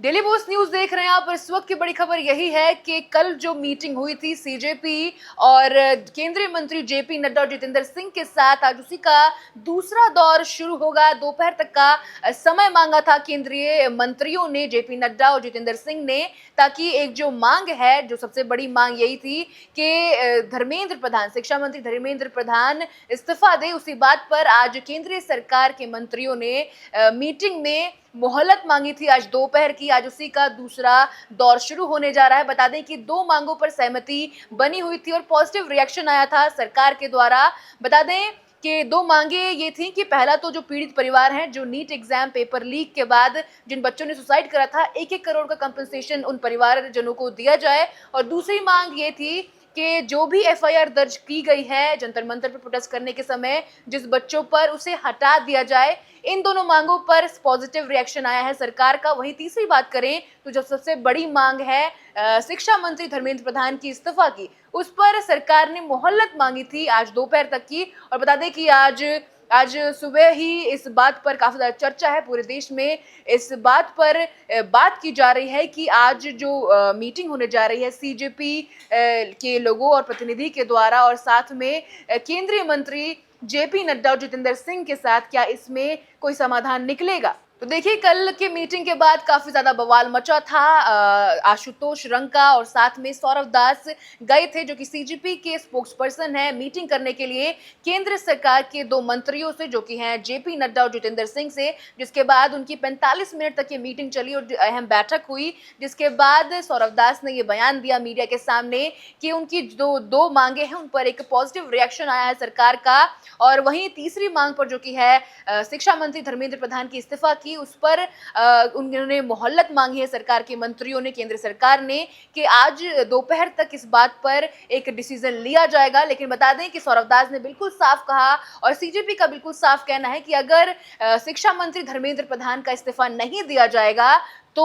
Daily post news देख रहे हैं आप। इस वक्त की बड़ी खबर यही है कि कल जो मीटिंग हुई थी सीजेपी और केंद्रीय मंत्री जेपी नड्डा और जितेंद्र सिंह के साथ, आज उसी का दूसरा दौर शुरू होगा। दोपहर तक का समय मांगा था केंद्रीय मंत्रियों ने, जेपी नड्डा और जितेंद्र सिंह ने, ताकि एक जो मांग है, जो सबसे बड़ी मांग यही थी कि धर्मेंद्र प्रधान, शिक्षा मंत्री धर्मेंद्र प्रधान इस्तीफा दे। उसी बात पर आज केंद्रीय सरकार के मंत्रियों ने मीटिंग में मोहलत मांगी थी आज दोपहर की। आज उसी का दूसरा दौर शुरू होने जा रहा है। बता दें कि दो मांगों पर सहमति बनी हुई थी और पॉजिटिव रिएक्शन आया था सरकार के द्वारा। बता दें कि दो मांगे ये थी कि पहला तो जो पीड़ित परिवार हैं, जो नीट एग्जाम पेपर लीक के बाद जिन बच्चों ने सुसाइड करा था, 1-1 करोड़ का कंपनसेशन उन परिवारजनों को दिया जाए। और दूसरी मांग ये थी कि जो भी एफआईआर दर्ज की गई है जंतर मंतर पर प्रोटेस्ट करने के समय जिस बच्चों पर, उसे हटा दिया जाए। इन दोनों मांगों पर पॉजिटिव रिएक्शन आया है सरकार का। वहीं तीसरी बात करें तो जो सबसे बड़ी मांग है शिक्षा मंत्री धर्मेंद्र प्रधान की इस्तीफा की, उस पर सरकार ने मोहलत मांगी थी आज दोपहर तक की। और बता दें कि आज सुबह ही इस बात पर काफी ज्यादा चर्चा है पूरे देश में। इस बात पर बात की जा रही है कि आज जो मीटिंग होने जा रही है सीजेपी के लोगों और प्रतिनिधि के द्वारा, और साथ में केंद्रीय मंत्री जेपी नड्डा और जितेंद्र सिंह के साथ, क्या इसमें कोई समाधान निकलेगा? तो देखिए, कल के मीटिंग के बाद काफी ज्यादा बवाल मचा था। आशुतोष रंका और साथ में सौरव दास गए थे, जो कि सीजीपी के स्पोक्स पर्सन है, मीटिंग करने के लिए केंद्र सरकार के दो मंत्रियों से, जो कि हैं जेपी नड्डा और जितेंद्र सिंह से। जिसके बाद उनकी 45 मिनट तक ये मीटिंग चली और अहम बैठक हुई। जिसके बाद सौरव दास ने ये बयान दिया मीडिया के सामने कि उनकी जो दो मांगे हैं उन पर एक पॉजिटिव रिएक्शन आया है सरकार का। और वहीं तीसरी मांग पर, जो कि है शिक्षा मंत्री धर्मेंद्र प्रधान की इस्तीफा की, उस पर उन्होंने मोहलत मांगी है सरकार के मंत्रियों ने, केंद्र सरकार ने, कि आज दोपहर तक इस बात पर एक डिसीजन लिया जाएगा। लेकिन बता दें कि सौरव दास ने बिल्कुल साफ कहा और सीजेपी का बिल्कुल साफ कहना है कि अगर शिक्षा मंत्री धर्मेंद्र प्रधान का इस्तीफा नहीं दिया जाएगा तो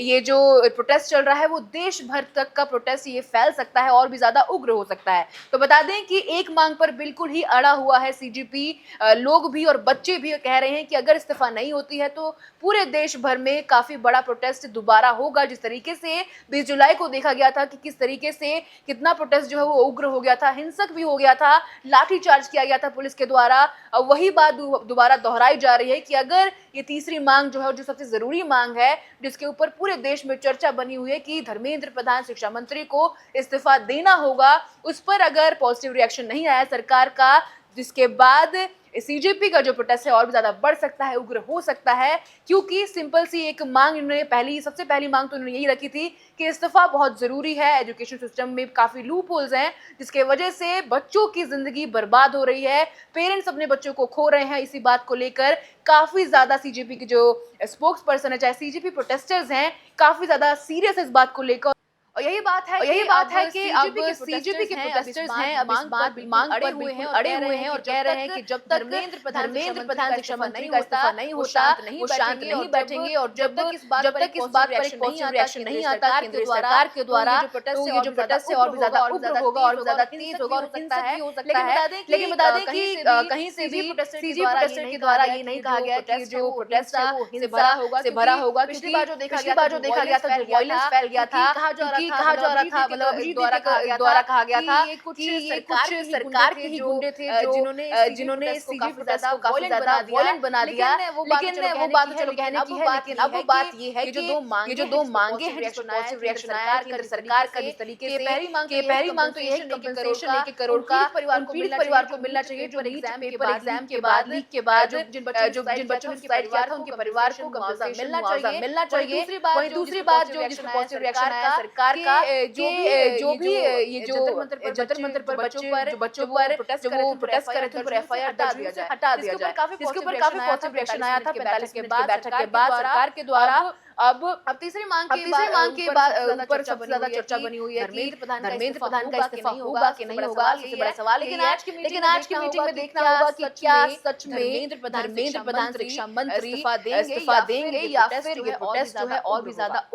ये जो प्रोटेस्ट चल रहा है वो देश भर तक का प्रोटेस्ट ये फैल सकता है और भी ज्यादा उग्र हो सकता है। तो बता दें कि एक मांग पर बिल्कुल ही अड़ा हुआ है सीजीपी। लोग भी और बच्चे भी कह रहे हैं कि अगर इस्तीफा नहीं होती है तो पूरे देश भर में काफी बड़ा प्रोटेस्ट दोबारा होगा। जिस तरीके से 20 जुलाई को देखा गया था कि किस तरीके से कितना प्रोटेस्ट जो है वो उग्र हो गया था, हिंसक भी हो गया था, लाठीचार्ज किया गया था पुलिस के द्वारा। वही बात दोबारा दोहराई जा रही है कि अगर ये तीसरी मांग जो है, जो सबसे जरूरी मांग है, जिसके ऊपर पूरे देश में चर्चा बनी हुई है कि धर्मेंद्र प्रधान शिक्षा मंत्री को इस्तीफा देना होगा, उस पर अगर पॉजिटिव रिएक्शन नहीं आया सरकार का, जिसके बाद सीजेपी का जो प्रोटेस्ट है और भी ज्यादा बढ़ सकता है, उग्र हो सकता है। क्योंकि सिंपल सी एक मांग इन्होंने सबसे पहली मांग तो इन्होंने यही रखी थी कि इस्तीफा बहुत जरूरी है। एजुकेशन सिस्टम में काफी लूप होल्स हैं जिसके वजह से बच्चों की जिंदगी बर्बाद हो रही है, पेरेंट्स अपने बच्चों को खो रहे हैं। इसी बात को लेकर काफी ज्यादा सीजेपी के जो स्पोक्स पर्सन है, चाहे सीजेपी प्रोटेस्टर्स हैं, काफी ज्यादा सीरियस है इस बात को लेकर। और यही बात है कि अब सीजेपी के प्रोटेस्टर्स हैं, अब इस मांग पर बिल्कुल अड़े हुए हैं और कह रहे हैं कि जब तक धर्मेंद्र प्रधान शिक्षा मंत्री का इस्तीफा नहीं होता, वो शांत नहीं बैठेंगे। और जब तक इस बात पर एक पॉजिटिव रिएक्शन नहीं आता केंद्र सरकार के द्वारा, तो ये जो प्रोटेस्ट है और भी ज्यादा उग्र होगा और ज्यादा तेज होगा, हो सकता है। लेकिन बता दें कि कहीं से भी सीजी प्रोटेस्टर के द्वारा ये नहीं कहा गया कि जो प्रोटेस्ट है वो हिंसा से भरा होगा। पिछली बार जो देखा गया था, जो वायलेंस फैल गया था, कहा जा रहा था, मतलब द्वारा कहा गया था कि ये कुछ सरकार के ही गुंडे थे जिन्होंने सीजी प्रोटेस्ट को काफी ज्यादा वायलेंट बना दिया। लेकिन वो बात चलो कहने की है, लेकिन अब बात ये है कि ये जो दो मांगे हैं, पॉजिटिव रिएक्शन आया केंद्र सरकार का, जिस तरीके से पहली मांग तो ये है कि कंपनसेशन 1 करोड़ का पीड़ित परिवार को मिलना चाहिए, जो एग्जाम के बाद लीक के बाद जिन बच्चों ने सुसाइड किया था उनके परिवार को मुआवजा मिलना चाहिए। वहीं दूसरी बात जो जिसमें पॉजिटिव रिएक्शन आया सरकार का, जो भी ये जो जंतर मंतर पर बच्चों पर प्रोटेस्ट कर रहे थे, उन पर एफआईआर हटा दिया जाए, जिसके ऊपर काफी पॉजिटिव रिएक्शन आया था 45 मिनट की बैठक के बाद सरकार के द्वारा। अब तीसरी मांग के बाद ऊपर सबसे ज्यादा चर्चा बनी हुई है धर्मेंद्र प्रधान का इस्तीफा होगा कि नहीं होगा, सबसे बड़ा सवाल। लेकिन आज की मीटिंग में देखना होगा कि क्या सच में धर्मेंद्र प्रधान शिक्षा मंत्री इस्तीफा देंगे या फिर ये प्रोटेस्ट जो है और भी ज्यादा